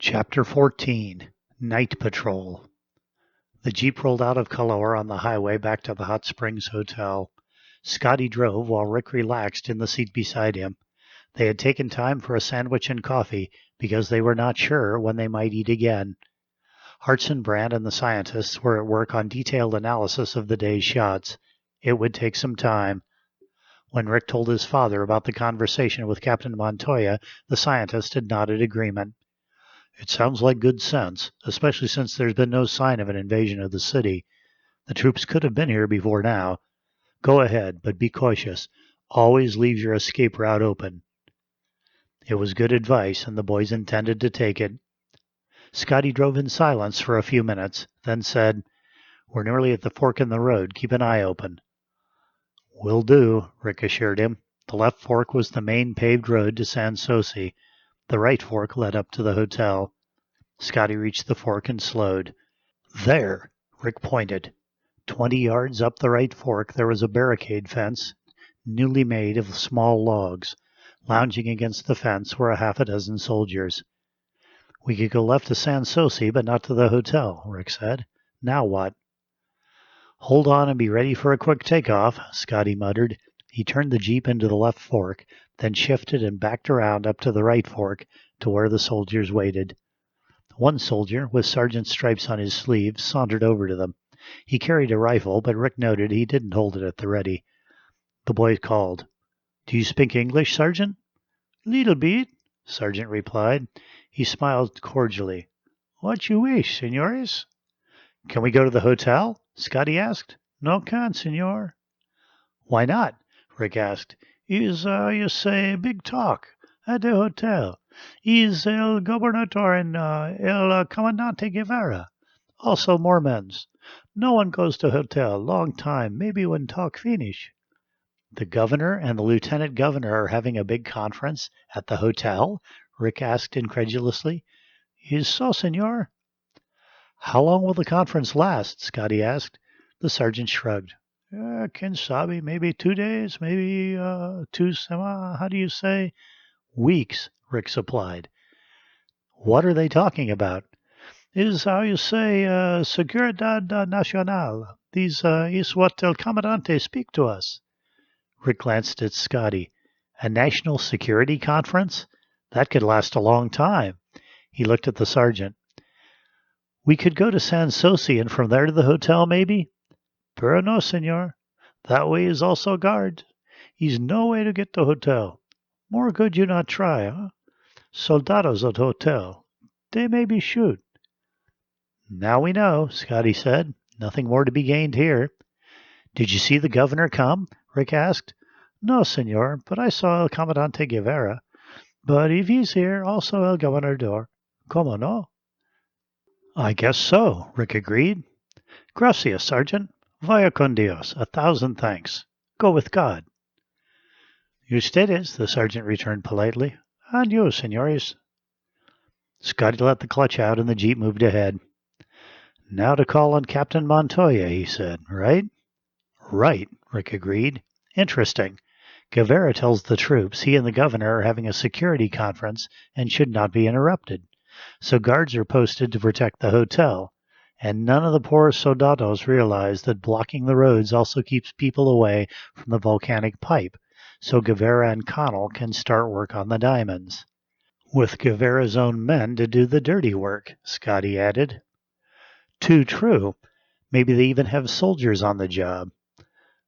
Chapter 14 Night Patrol. The Jeep rolled out of Callowar on the highway back to the Hot Springs Hotel. Scotty drove while Rick relaxed in the seat beside him. They had taken time for a sandwich and coffee because they were not sure when they might eat again. Hartson Brand and the scientists were at work on detailed analysis of the day's shots. It would take some time. When Rick told his father about the conversation with Captain Montoya, the scientist had nodded agreement. It sounds like good sense, especially since there's been no sign of an invasion of the city. The troops could have been here before now. Go ahead, but be cautious. Always leave your escape route open. It was good advice, and the boys intended to take it. Scotty drove in silence for a few minutes, then said, "We're nearly at the fork in the road. Keep an eye open." "Will do," Rick assured him. The left fork was the main paved road to Sans Souci. The right fork led up to the hotel. Scotty reached the fork and slowed. "There!" Rick pointed. 20 yards up the right fork there was a barricade fence, newly made of small logs. Lounging against the fence were a half a dozen soldiers. "We could go left to Sans Souci, but not to the hotel," Rick said. "Now what?" "Hold on and be ready for a quick takeoff," Scotty muttered. He turned the Jeep into the left fork, then shifted and backed around up to the right fork to where the soldiers waited. One soldier, with sergeant's stripes on his sleeve, sauntered over to them. He carried a rifle, but Rick noted he didn't hold it at the ready. The boy called, "Do you speak English, Sergeant?" "Little bit," Sergeant replied. He smiled cordially. "What you wish, senores?" "Can we go to the hotel?" Scotty asked. "No can, senor." "Why not?" Rick asked. "Is, you say, big talk at the hotel. Is el gobernador and el comandante Guevara. Also Mormons. No one goes to hotel. Long time. Maybe when talk finish." "The governor and the lieutenant governor are having a big conference at the hotel?" Rick asked incredulously. "Is so, senor." "How long will the conference last?" Scotty asked. The sergeant shrugged. "Quien sabe, maybe 2 days, maybe 2 how do you say?" "Weeks," Rick supplied. "What are they talking about?" "Is how you say, Seguridad Nacional. These is what el comandante speak to us." Rick glanced at Scotty. "A national security conference? That could last a long time." He looked at the sergeant. "We could go to Sans Souci and from there to the hotel, maybe?" "Pero no, senor. That way is also guard. Is no way to get to hotel. More good you not try, huh? Soldados at hotel. They maybe shoot." "Now we know," Scotty said. "Nothing more to be gained here." "Did you see the governor come?" Rick asked. "No, senor, but I saw el comandante Guevara. But if he's here, also el gobernador. Como no?" "I guess so," Rick agreed. "Gracias, Sergeant. Vaya con Dios. 1,000 thanks. Go with God." "Ustedes," the sergeant returned politely. "And you, senores." Scotty let the clutch out and the Jeep moved ahead. "Now to call on Captain Montoya," he said, "right?" "Right," Rick agreed. "Interesting. Guevara tells the troops he and the governor are having a security conference and should not be interrupted. So guards are posted to protect the hotel. And none of the poor soldados realize that blocking the roads also keeps people away from the volcanic pipe, so Guevara and Connell can start work on the diamonds. With Guevara's own men to do the dirty work," Scotty added. "Too true. Maybe they even have soldiers on the job.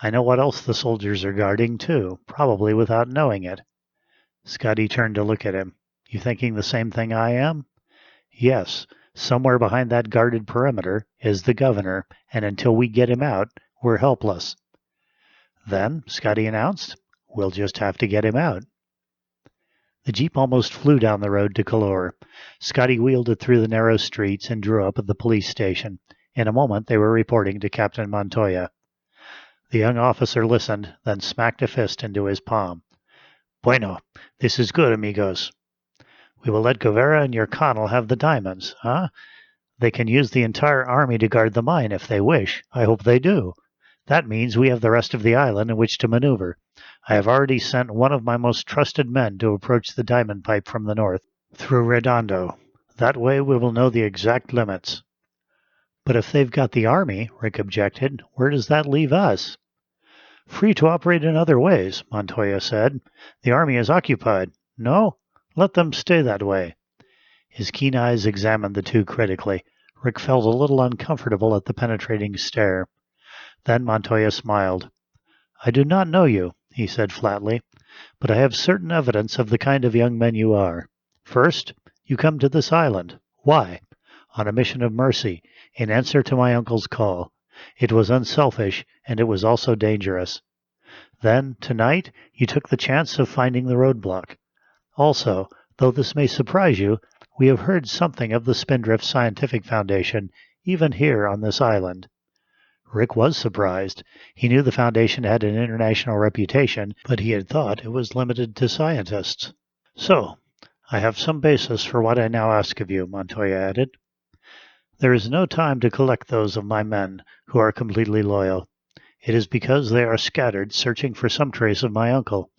I know what else the soldiers are guarding, too, probably without knowing it." Scotty turned to look at him. "You thinking the same thing I am?" "Yes. Somewhere behind that guarded perimeter is the governor, and until we get him out, we're helpless." "Then," Scotty announced, "we'll just have to get him out." The Jeep almost flew down the road to Callowar. Scotty wheeled it through the narrow streets and drew up at the police station. In a moment they were reporting to Captain Montoya. The young officer listened, then smacked a fist into his palm. "Bueno, this is good, amigos. We will let Guevara and your Connell have the diamonds, huh? They can use the entire army to guard the mine if they wish. I hope they do. That means we have the rest of the island in which to maneuver. I have already sent one of my most trusted men to approach the diamond pipe from the north, through Redondo. That way we will know the exact limits. But if they've got the army, Rick objected, where does that leave us? Free to operate in other ways, Montoya said. The army is occupied. No? Let them stay that way. His keen eyes examined the two critically. Rick felt a little uncomfortable at the penetrating stare. Then Montoya smiled. I do not know you, he said flatly, but I have certain evidence of the kind of young men you are. First, you come to this island. Why? On a mission of mercy, in answer to my uncle's call. It was unselfish, and it was also dangerous. Then, tonight, you took the chance of finding the roadblock. Also, though this may surprise you, we have heard something of the Spindrift Scientific Foundation, even here on this island. Rick was surprised. He knew the Foundation had an international reputation, but he had thought it was limited to scientists. So, I have some basis for what I now ask of you, Montoya added. There is no time to collect those of my men who are completely loyal. It is because they are scattered, searching for some trace of my uncle.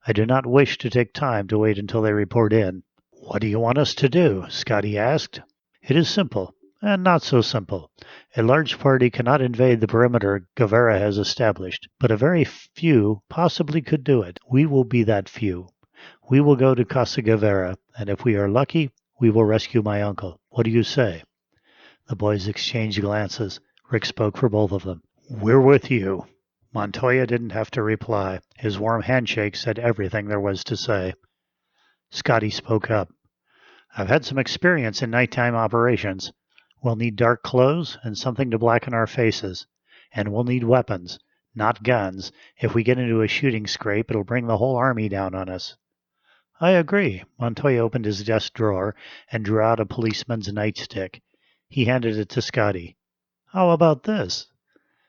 I do not wish to take time to wait until they report in. What do you want us to do? Scotty asked. It is simple, and not so simple. A large party cannot invade the perimeter Guevara has established, but a very few possibly could do it. We will be that few. We will go to Casa Guevara, and if we are lucky, we will rescue my uncle. What do you say? The boys exchanged glances. Rick spoke for both of them. We're with you. Montoya didn't have to reply. His warm handshake said everything there was to say. Scotty spoke up. I've had some experience in nighttime operations. We'll need dark clothes and something to blacken our faces. And we'll need weapons, not guns. If we get into a shooting scrape, it'll bring the whole army down on us. I agree. Montoya opened his desk drawer and drew out a policeman's nightstick. He handed it to Scotty. How about this?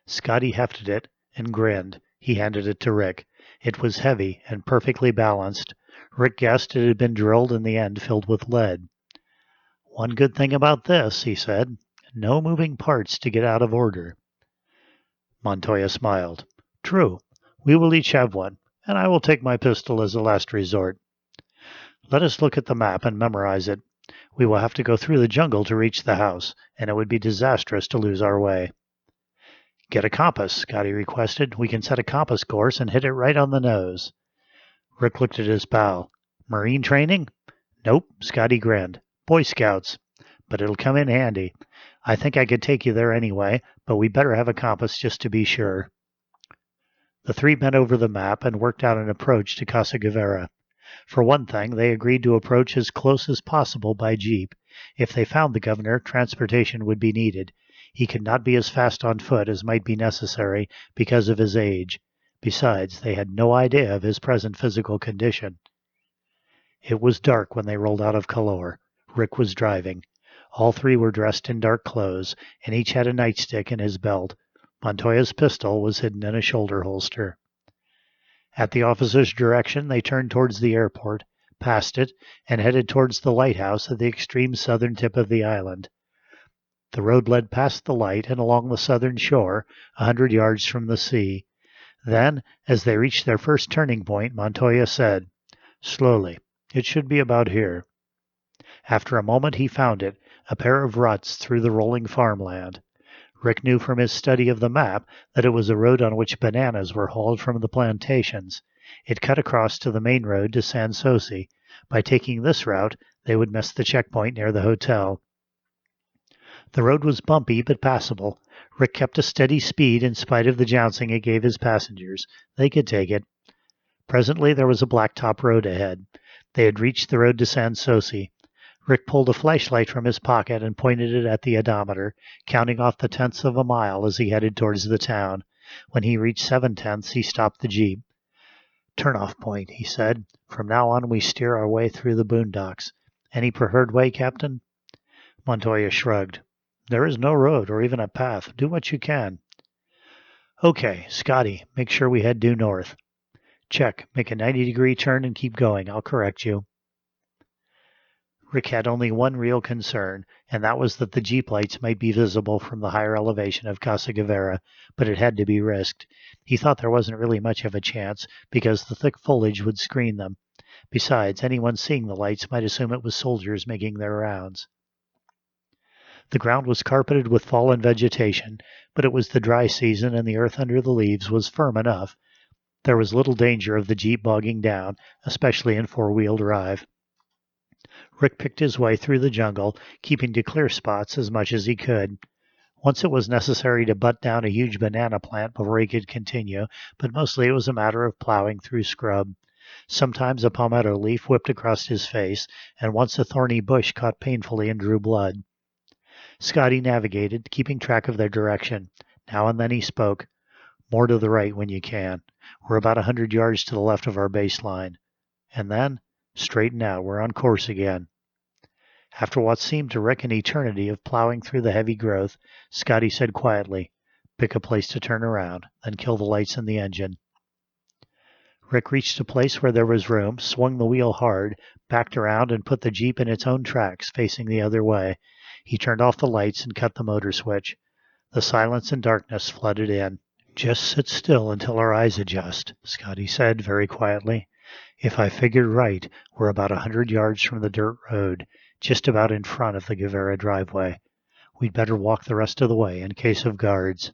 Scotty hefted it and grinned. He handed it to Rick. It was heavy and perfectly balanced. Rick guessed it had been drilled in the end filled with lead. One good thing about this, he said. No moving parts to get out of order. Montoya smiled. True. We will each have one, and I will take my pistol as a last resort. Let us look at the map and memorize it. We will have to go through the jungle to reach the house, and it would be disastrous to lose our way. Get a compass, Scotty requested. We can set a compass course and hit it right on the nose. Rick looked at his pal. Marine training? Nope, Scotty grinned. Boy Scouts. But it'll come in handy. I think I could take you there anyway, but we better have a compass just to be sure. The three bent over the map and worked out an approach to Casa Guevara. For one thing, they agreed to approach as close as possible by jeep. If they found the governor, transportation would be needed. He could not be as fast on foot as might be necessary because of his age. Besides, they had no idea of his present physical condition. It was dark when they rolled out of Calor. Rick was driving. All three were dressed in dark clothes, and each had a nightstick in his belt. Montoya's pistol was hidden in a shoulder holster. At the officer's direction, they turned towards the airport, passed it, and headed towards the lighthouse at the extreme southern tip of the island. The road led past the light and along the southern shore, 100 yards from the sea. Then, as they reached their first turning point, Montoya said, Slowly. It should be about here. After a moment he found it, a pair of ruts through the rolling farmland. Rick knew from his study of the map that it was a road on which bananas were hauled from the plantations. It cut across to the main road to San Souci. By taking this route, they would miss the checkpoint near the hotel. The road was bumpy but passable. Rick kept a steady speed in spite of the jouncing it gave his passengers. They could take it. Presently there was a blacktop road ahead. They had reached the road to San Souci. Rick pulled a flashlight from his pocket and pointed it at the odometer, counting off the tenths of a mile as he headed towards the town. When he reached 7/10, he stopped the jeep. Turn-off point, he said. From now on we steer our way through the boondocks. Any preferred way, Captain? Montoya shrugged. There is no road or even a path. Do what you can. Okay, Scotty, make sure we head due north. Check. Make a 90-degree turn and keep going. I'll correct you. Rick had only one real concern, and that was that the jeep lights might be visible from the higher elevation of Casa Guevara, but it had to be risked. He thought there wasn't really much of a chance, because the thick foliage would screen them. Besides, anyone seeing the lights might assume it was soldiers making their rounds. The ground was carpeted with fallen vegetation, but it was the dry season and the earth under the leaves was firm enough. There was little danger of the Jeep bogging down, especially in four-wheel drive. Rick picked his way through the jungle, keeping to clear spots as much as he could. Once it was necessary to butt down a huge banana plant before he could continue, but mostly it was a matter of plowing through scrub. Sometimes a palmetto leaf whipped across his face, and once a thorny bush caught painfully and drew blood. Scotty navigated, keeping track of their direction. Now and then he spoke. More to the right when you can. We're about 100 yards to the left of our baseline. And then, straighten out. We're on course again. After what seemed to Rick an eternity of plowing through the heavy growth, Scotty said quietly, pick a place to turn around, then kill the lights in the engine. Rick reached a place where there was room, swung the wheel hard, backed around, and put the Jeep in its own tracks, facing the other way. He turned off the lights and cut the motor switch. The silence and darkness flooded in. Just sit still until our eyes adjust, Scotty said very quietly. If I figured right, we're about 100 yards from the dirt road, just about in front of the Guevara driveway. We'd better walk the rest of the way in case of guards.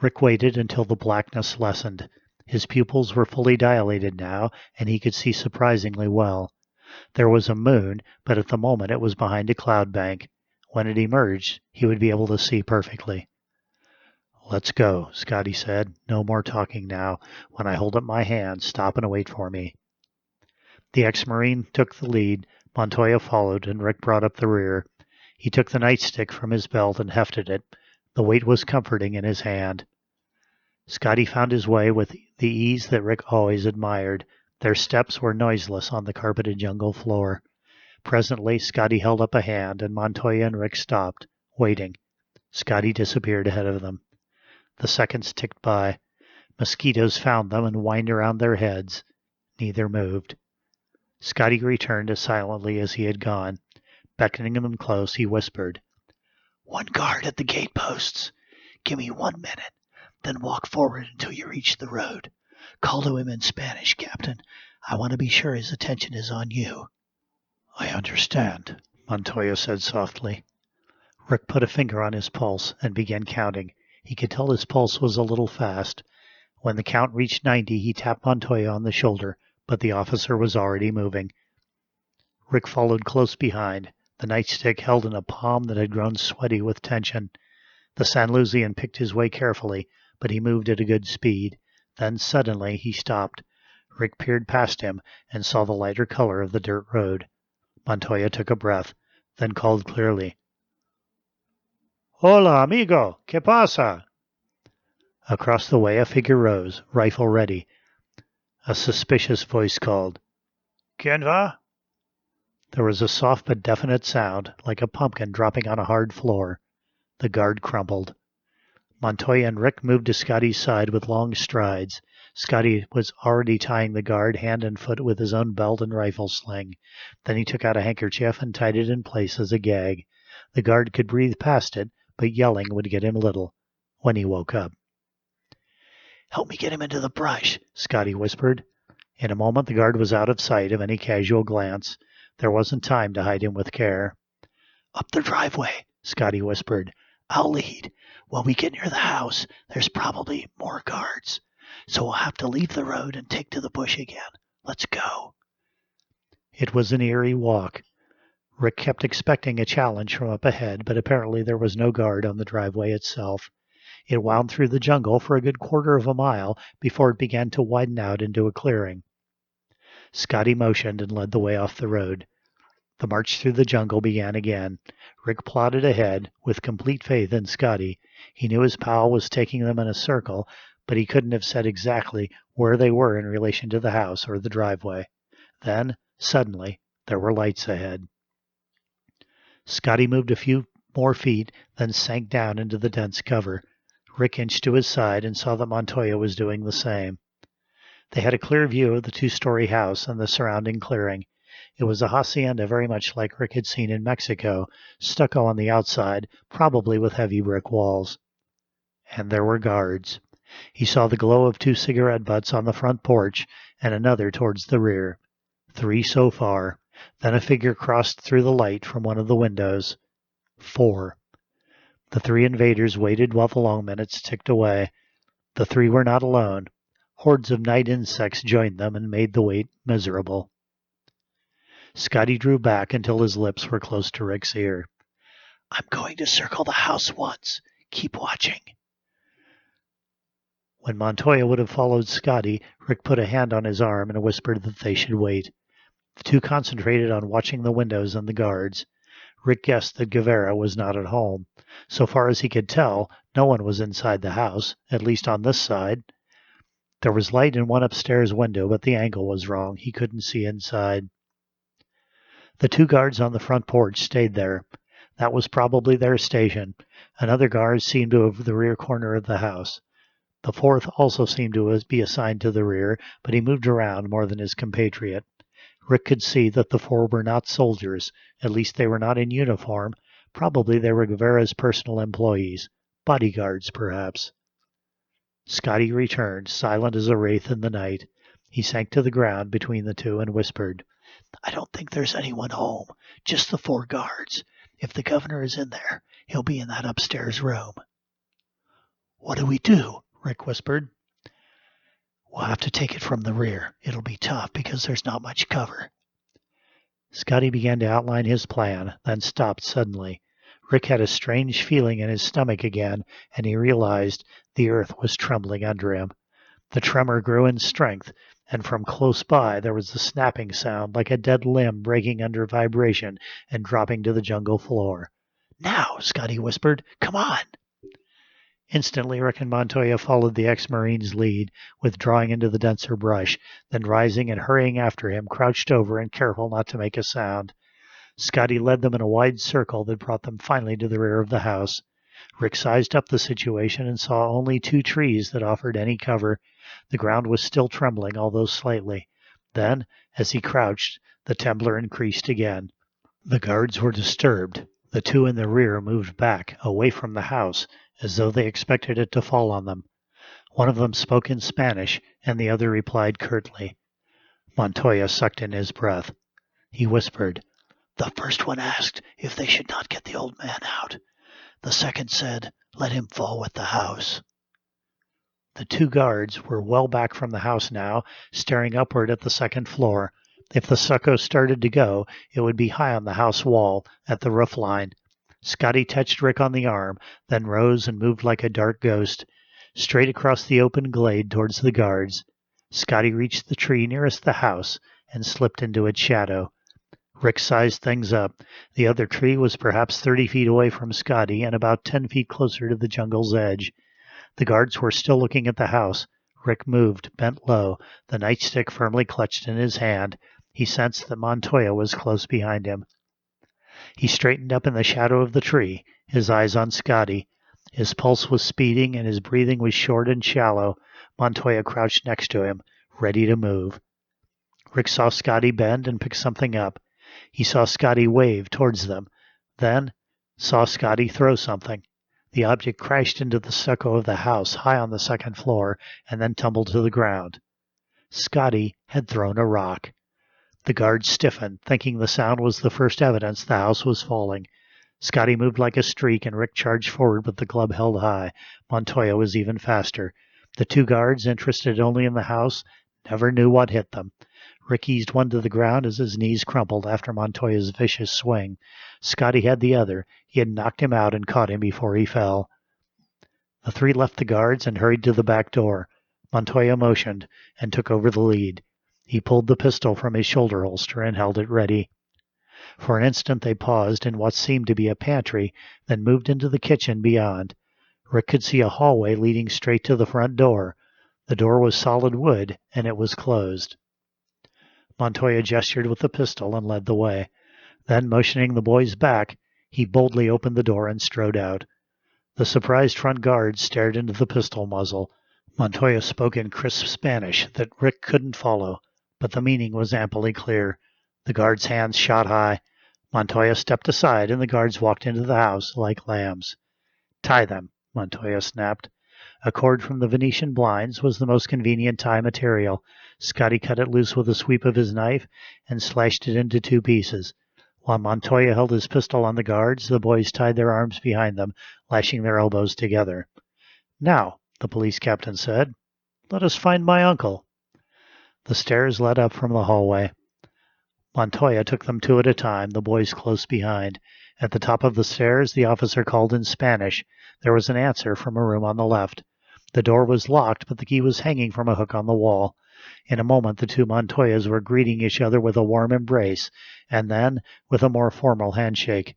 Rick waited until the blackness lessened. His pupils were fully dilated now, and he could see surprisingly well. There was a moon, but at the moment it was behind a cloud bank. When it emerged, he would be able to see perfectly. Let's go, Scotty said. No more talking now. When I hold up my hand, stop and wait for me. The ex-Marine took the lead, Montoya followed, and Rick brought up the rear. He took the nightstick from his belt and hefted it. The weight was comforting in his hand. Scotty found his way with the ease that Rick always admired. Their steps were noiseless on the carpeted jungle floor. Presently, Scotty held up a hand, and Montoya and Rick stopped, waiting. Scotty disappeared ahead of them. The seconds ticked by. Mosquitoes found them and whined around their heads. Neither moved. Scotty returned as silently as he had gone. Beckoning them close, he whispered, "One guard at the gate posts. Give me 1 minute, then walk forward until you reach the road. Call to him in Spanish, Captain. I want to be sure his attention is on you." "I understand," Montoya said softly. Rick put a finger on his pulse and began counting. He could tell his pulse was a little fast. When the count reached 90, he tapped Montoya on the shoulder, but the officer was already moving. Rick followed close behind, the nightstick held in a palm that had grown sweaty with tension. The San Lucian picked his way carefully, but he moved at a good speed. Then suddenly he stopped. Rick peered past him and saw the lighter color of the dirt road. Montoya took a breath, then called clearly, "Hola, amigo, ¿qué pasa?" Across the way a figure rose, rifle ready. A suspicious voice called, "Quien va?" There was a soft but definite sound, like a pumpkin dropping on a hard floor. The guard crumpled. Montoya and Rick moved to Scotty's side with long strides. Scotty was already tying the guard hand and foot with his own belt and rifle sling. Then he took out a handkerchief and tied it in place as a gag. The guard could breathe past it, but yelling would get him little when he woke up. "Help me get him into the brush," Scotty whispered. In a moment the guard was out of sight of any casual glance. There wasn't time to hide him with care. "Up the driveway," Scotty whispered. "I'll lead. When we get near the house, there's probably more guards. So we'll have to leave the road and take to the bush again. Let's go." It was an eerie walk. Rick kept expecting a challenge from up ahead, but apparently there was no guard on the driveway itself. It wound through the jungle for a good quarter of a mile before it began to widen out into a clearing. Scotty motioned and led the way off the road. The march through the jungle began again. Rick plodded ahead, with complete faith in Scotty. He knew his pal was taking them in a circle, but he couldn't have said exactly where they were in relation to the house or the driveway. Then, suddenly, there were lights ahead. Scotty moved a few more feet, then sank down into the dense cover. Rick inched to his side and saw that Montoya was doing the same. They had a clear view of the two-story house and the surrounding clearing. It was a hacienda very much like Rick had seen in Mexico, stucco on the outside, probably with heavy brick walls. And there were guards. He saw the glow of 2 cigarette butts on the front porch and another towards the rear. 3 so far. Then a figure crossed through the light from one of the windows. 4. The 3 invaders waited while the long minutes ticked away. The 3 were not alone. Hordes of night insects joined them and made the wait miserable. Scotty drew back until his lips were close to Rick's ear. "I'm going to circle the house once. Keep watching." When Montoya would have followed Scotty, Rick put a hand on his arm and whispered that they should wait. The 2 concentrated on watching the windows and the guards. Rick guessed that Guevara was not at home. So far as he could tell, no one was inside the house, at least on this side. There was light in one upstairs window, but the angle was wrong. He couldn't see inside. The 2 guards on the front porch stayed there. That was probably their station. Another guard seemed to have the rear corner of the house. The 4th also seemed to be assigned to the rear, but he moved around more than his compatriot. Rick could see that the 4 were not soldiers. At least they were not in uniform. Probably they were Guevara's personal employees. Bodyguards, perhaps. Scotty returned, silent as a wraith in the night. He sank to the ground between the 2 and whispered, "I don't think there's anyone home. Just the 4 guards. If the governor is in there, he'll be in that upstairs room." "What do we do?" Rick whispered. "We'll have to take it from the rear. It'll be tough because there's not much cover." Scotty began to outline his plan, then stopped suddenly. Rick had a strange feeling in his stomach again, and he realized the earth was trembling under him. The tremor grew in strength, and from close by there was a snapping sound like a dead limb breaking under vibration and dropping to the jungle floor. "Now," Scotty whispered. "Come on." Instantly, Rick and Montoya followed the ex-Marine's lead, withdrawing into the denser brush, then rising and hurrying after him, crouched over and careful not to make a sound. Scotty led them in a wide circle that brought them finally to the rear of the house. Rick sized up the situation and saw only 2 trees that offered any cover. The ground was still trembling, although slightly. Then, as he crouched, the tremor increased again. The guards were disturbed. The 2 in the rear moved back, away from the house, as though they expected it to fall on them. One of them spoke in Spanish, and the other replied curtly. Montoya sucked in his breath. He whispered, "The first one asked if they should not get the old man out. The second said, let him fall with the house." The 2 guards were well back from the house now, staring upward at the second floor. If the succo started to go, it would be high on the house wall, at the roof line. Scotty touched Rick on the arm, then rose and moved like a dark ghost, straight across the open glade towards the guards. Scotty reached the tree nearest the house and slipped into its shadow. Rick sized things up. The other tree was perhaps 30 feet away from Scotty and about 10 feet closer to the jungle's edge. The guards were still looking at the house. Rick moved, bent low, the nightstick firmly clutched in his hand. He sensed that Montoya was close behind him. He straightened up in the shadow of the tree, his eyes on Scotty. His pulse was speeding and his breathing was short and shallow. Montoya crouched next to him, ready to move. Rick saw Scotty bend and pick something up. He saw Scotty wave towards them, then saw Scotty throw something. The object crashed into the stucco of the house high on the second floor and then tumbled to the ground. Scotty had thrown a rock. The guards stiffened, thinking the sound was the first evidence the house was falling. Scotty moved like a streak and Rick charged forward with the club held high. Montoya was even faster. The 2 guards, interested only in the house, never knew what hit them. Rick eased one to the ground as his knees crumpled after Montoya's vicious swing. Scotty had the other. He had knocked him out and caught him before he fell. The 3 left the guards and hurried to the back door. Montoya motioned and took over the lead. He pulled the pistol from his shoulder holster and held it ready. For an instant they paused in what seemed to be a pantry, then moved into the kitchen beyond. Rick could see a hallway leading straight to the front door. The door was solid wood, and it was closed. Montoya gestured with the pistol and led the way. Then, motioning the boys back, he boldly opened the door and strode out. The surprised front guards stared into the pistol muzzle. Montoya spoke in crisp Spanish that Rick couldn't follow, but the meaning was amply clear. The guards' hands shot high. Montoya stepped aside, and the guards walked into the house like lambs. "Tie them," Montoya snapped. A cord from the Venetian blinds was the most convenient tie material. Scotty cut it loose with a sweep of his knife and slashed it into 2 pieces. While Montoya held his pistol on the guards, the boys tied their arms behind them, lashing their elbows together. "Now," the police captain said, "let us find my uncle." The stairs led up from the hallway. Montoya took them two at a time, the boys close behind. At the top of the stairs, the officer called in Spanish. There was an answer from a room on the left. The door was locked, but the key was hanging from a hook on the wall. In a moment the two Montoyas were greeting each other with a warm embrace, and then with a more formal handshake.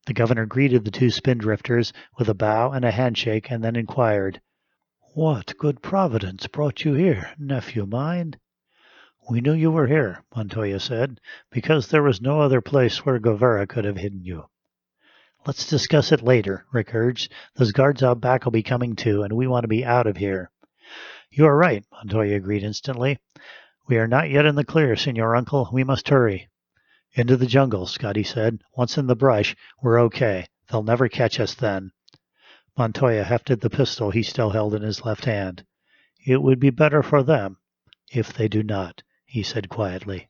The governor greeted the two spindrifters with a bow and a handshake, and then inquired, "What good providence brought you here, nephew mine?" "We knew you were here," Montoya said, "because there was no other place where Guevara could have hidden you." "Let's discuss it later," Rick urged. "Those guards out back will be coming too, and we want to be out of here." "You are right," Montoya agreed instantly. "We are not yet in the clear, Senor Uncle. We must hurry." "Into the jungle," Scotty said. "Once in the brush, we're okay. They'll never catch us then." Montoya hefted the pistol he still held in his left hand. "It would be better for them if they do not," he said quietly.